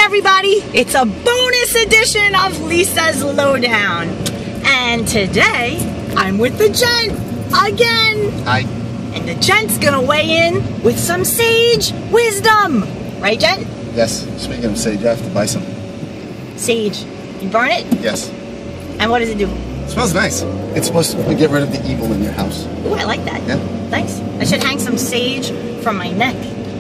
everybody, it's a bonus edition of Lisa's Lowdown. And today, I'm with the gent again. Hi. And the gent's gonna weigh in with some sage wisdom. Right, gent? Yes. Speaking of sage, I have to buy some. Sage. You burn it? Yes. And what does it do? It smells nice. It's supposed to get rid of the evil in your house. Ooh, I like that. Yeah. Thanks. I should hang some sage from my neck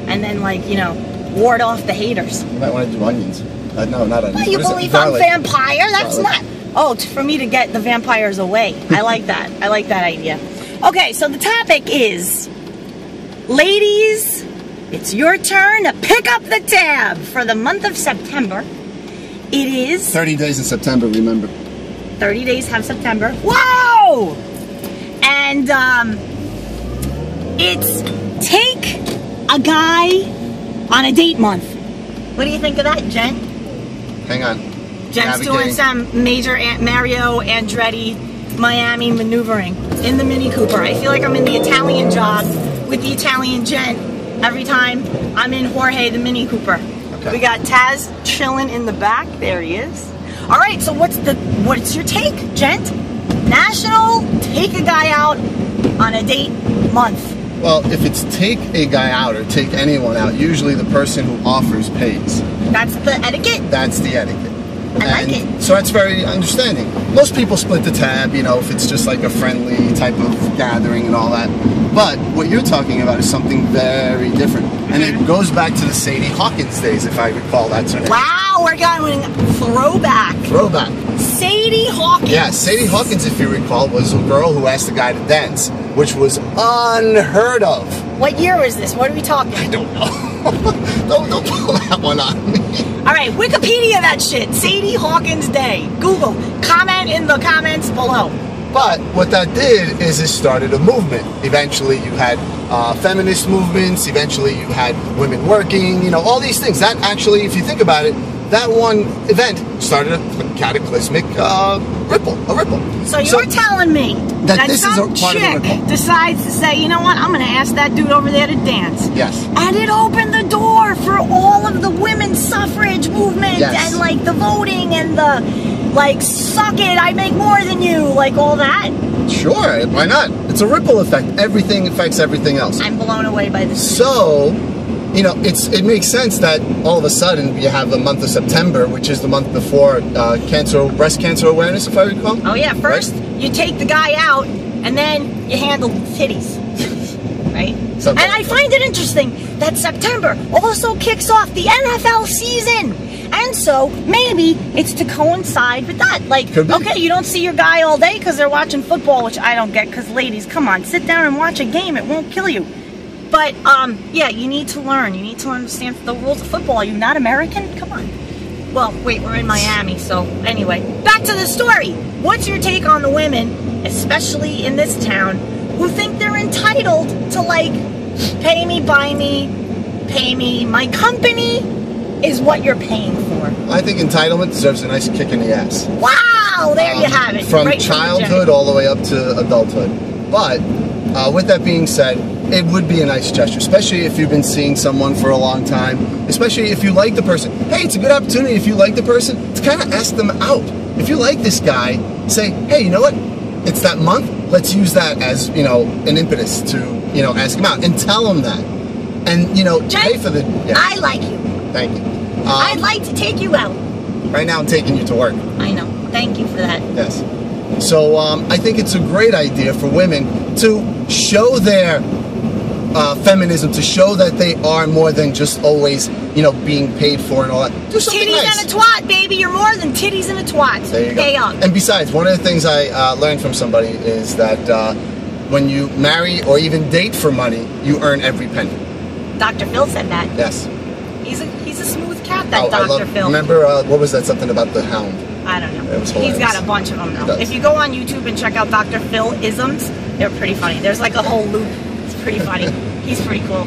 and then, like, you know, ward off the haters. You might want to do onions. No, not onions. Well, you believe I'm vampire? That's Garlic. not... Oh, for me to get the vampires away. I like that. I like that idea. Okay, so the topic is... Ladies, it's your turn to pick up the tab for the month of September. It is... 30 days in September, remember. 30 days have September. Whoa! And, it's Take a Guy on a Date Month. What do you think of that, Jen? Hang on. Jen's doing some major Mario Andretti Miami maneuvering in the Mini Cooper. I feel like I'm in the Italian job with the Italian Jen every time I'm in Jorge the Mini Cooper. Okay. We got Taz chilling in the back. There he is. All right, so what's your take, gent? National Take a Guy Out on a Date Month. Well, if it's take a guy out or take anyone out, usually the person who offers pays. That's the etiquette? That's the etiquette. I like it. So that's very understanding. Most people split the tab, you know, if it's just like a friendly type of gathering and all that. But what you're talking about is something very different. And it goes back to the Sadie Hawkins days, if I recall that's her name. Wow, we're going throwback. Throwback. Sadie Hawkins. Yeah, Sadie Hawkins, if you recall, was a girl who asked a guy to dance, which was unheard of. What year was this? What are we talking? I don't know. don't pull that one on me. All right, Wikipedia that shit. Sadie Hawkins Day. Google. Comment in the comments below. But what that did is it started a movement. Eventually you had feminist movements. Eventually you had women working, you know, all these things. That actually, if you think about it, that one event started a cataclysmic ripple. So you're telling me that this is a part of the ripple. Decides to say, you know what, I'm going to ask that dude over there to dance. Yes. And it opened the door for all of the women's suffrage movement. Yes. And like the voting and the like, suck it, I make more than you, like all that. Sure, why not? It's a ripple effect. Everything affects everything else. I'm blown away by this. So, you know, it makes sense that all of a sudden you have the month of September, which is the month before breast cancer awareness, if I recall. Oh yeah, first you take the guy out, and then you handle the titties, right? And I find it interesting that September also kicks off the NFL season. And so, maybe it's to coincide with that. Like, okay, you don't see your guy all day because they're watching football, which I don't get, because ladies, come on, sit down and watch a game. It won't kill you. But, yeah, you need to learn. You need to understand the rules of football. Are you not American? Come on. Well, wait, we're in Miami, so anyway. Back to the story. What's your take on the women, especially in this town, who think they're entitled to, like, pay me, buy me, pay me, my company is what you're paying for? I think entitlement deserves a nice kick in the ass. Wow, there you have it. From childhood all the way up to adulthood. But with that being said, it would be a nice gesture, especially if you've been seeing someone for a long time, especially if you like the person. Hey, it's a good opportunity if you like the person to kind of ask them out. If you like this guy, say, hey, you know what? It's that month. Let's use that as, you know, an impetus to, you know, ask him out and tell him that. And, you know, pay for the... Yeah. I like you. Thank you. I'd like to take you out. Right now I'm taking you to work. I know. Thank you for that. Yes. So I think it's a great idea for women to show their feminism, to show that they are more than just always, you know, being paid for and all that. Do something titties nice. And a twat, baby. You're more than titties and a twat. There you go. Pay up. And besides, one of the things I learned from somebody is that when you marry or even date for money, you earn every penny. Dr. Phil said that. Yes. He's a smooth cat, that Dr. Phil. Remember, what was that, something about the hound? I don't know. It was hilarious. He's got a bunch of them, though. If you go on YouTube and check out Dr. Phil isms, they're pretty funny. There's like a whole loop. It's pretty funny. He's pretty cool.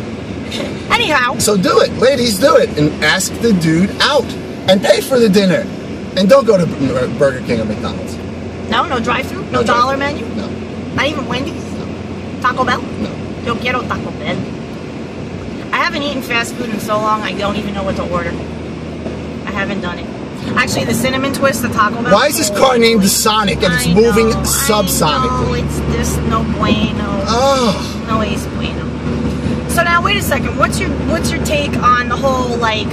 Anyhow. So do it. Ladies, do it. And ask the dude out. And pay for the dinner. And don't go to Burger King or McDonald's. No drive-thru? No dollar menu? No. Not even Wendy's? No. Taco Bell? No. Yo quiero Taco Bell. I haven't eaten fast food in so long, I don't even know what to order. I haven't done it. Actually, the cinnamon twist, the Taco Bell. Why is this car named the Sonic and it's moving subsonically? No, it's just no bueno. Oh. No es bueno. So now, wait a second. What's your take on the whole like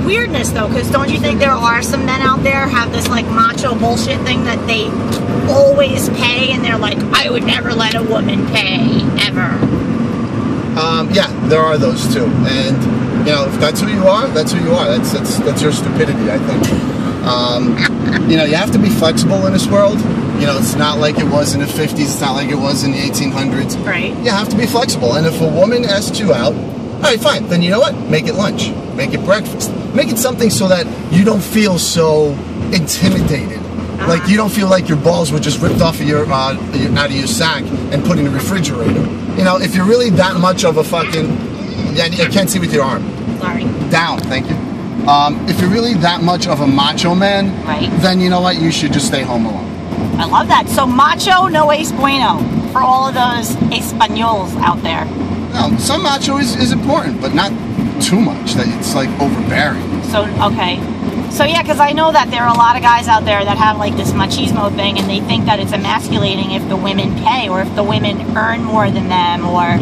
weirdness though? Because don't you think there are some men out there have this like macho bullshit thing that they always pay, and they're like, I would never let a woman pay ever. Yeah, there are those too, and you know, if that's who you are, that's who you are. That's your stupidity, I think. You know, you have to be flexible in this world. You know, it's not like it was in the 50s. It's not like it was in the 1800s. Right. You have to be flexible, and if a woman asks you out, all right, fine. Then you know what? Make it lunch. Make it breakfast. Make it something so that you don't feel so intimidated. Like you don't feel like your balls were just ripped off of your out of your sack and put in the refrigerator. You know, if you're really that much of a fucking, yeah, I can't see with your arm. Sorry. Down, thank you. If you're really that much of a macho man, right, then you know what? You should just stay home alone. I love that. So macho, no es bueno for all of those Españols out there. No, some macho is important, but not too much that it's like overbearing. So okay. So yeah, because I know that there are a lot of guys out there that have like this machismo thing, and they think that it's emasculating if the women pay, or if the women earn more than them, or,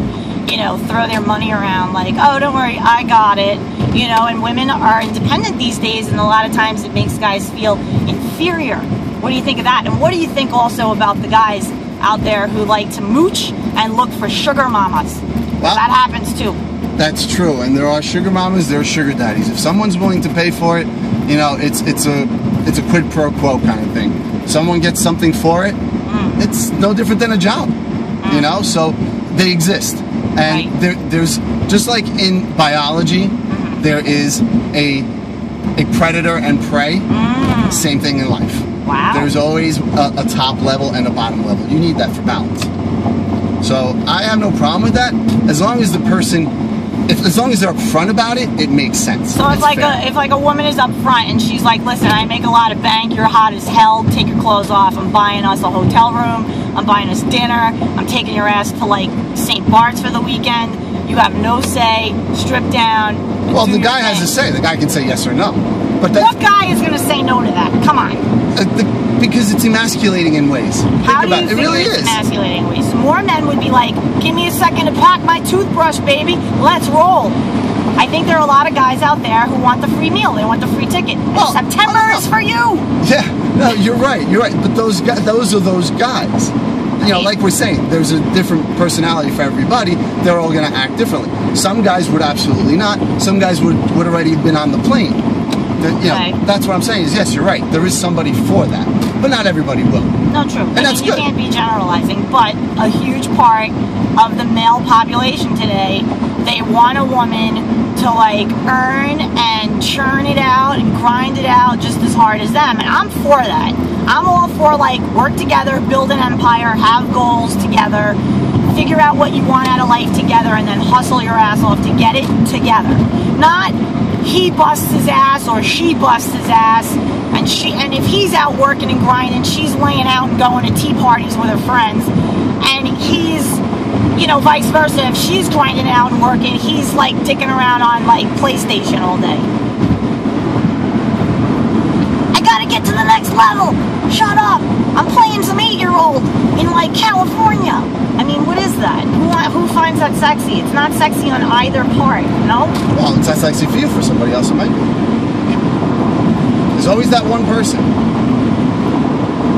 you know, throw their money around like, oh, don't worry, I got it. You know, and women are independent these days, and a lot of times it makes guys feel inferior. What do you think of that? And what do you think also about the guys out there who like to mooch and look for sugar mamas? Well, that happens too. That's true, and there are sugar mamas, there are sugar daddies. If someone's willing to pay for it, you know, it's a quid pro quo kind of thing. Someone gets something for it, it's no different than a job, you know. So they exist, and there's just like in biology, there is a predator and prey. Same thing in life. Wow. There's always a top level and a bottom level. You need that for balance. So I have no problem with that, as long as the person, as long as they're upfront about it, it makes sense. So if like a woman is up front and she's like, listen, I make a lot of bank, you're hot as hell, take your clothes off, I'm buying us a hotel room, I'm buying us dinner, I'm taking your ass to like St. Bart's for the weekend, you have no say, strip down. Well, the guy has a say. The guy can say yes or no. But what guy is going to say no to that? Come on. Because it's emasculating in ways. How do you think it's emasculating in ways? More men would be like, give me a second to pack my toothbrush, baby. Let's roll. I think there are a lot of guys out there who want the free meal. They want the free ticket. Well, September is for you. Yeah, no, you're right. You're right. But those are those guys. You know, like we're saying, there's a different personality for everybody. They're all going to act differently. Some guys would absolutely not. Some guys would already been on the plane. You know, that's what I'm saying is, yes, you're right. There is somebody for that. But not everybody will. No, true. And that's good. You can't be generalizing, but a huge part of the male population today, they want a woman to like earn and churn it out and grind it out just as hard as them. And I'm for that. I'm all for like work together, build an empire, have goals together, figure out what you want out of life together, and then hustle your ass off to get it together. Not he busts his ass or she busts his ass, and if he's out working and grinding, she's laying out and going to tea parties with her friends, and he's, you know, vice versa. If she's grinding out and working, he's like dicking around on like PlayStation all day. I gotta get to the next level. Shut up. I'm playing some 8-year-old in like California. I mean, what is that? Who finds that sexy? It's not sexy on either part, no? Well, it's not sexy for you. For somebody else, it might be. There's always that one person.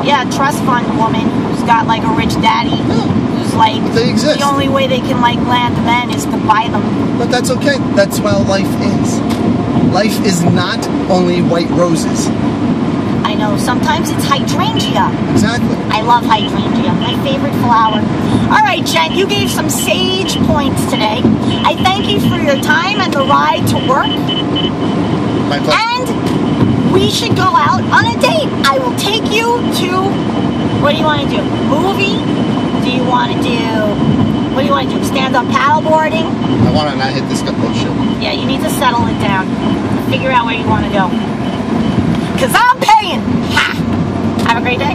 Yeah, trust fund woman who's got like a rich daddy, who's like, they exist. The only way they can like land men is to buy them. But that's okay. That's how life is. Life is not only white roses. I know, sometimes it's hydrangea. Exactly. I love hydrangea, my favorite flower. All right, Jen, you gave some sage points today. I thank you for your time and the ride to work. My pleasure. And we should go out on a date. I will take you to, what do you want to do? Movie? Do you want to do, what do you want to do? Stand-up paddleboarding? I want to not hit this bullshit. Yeah, you need to settle it down. Figure out where you want to go. Because I'm paying. Ha! Have a great day.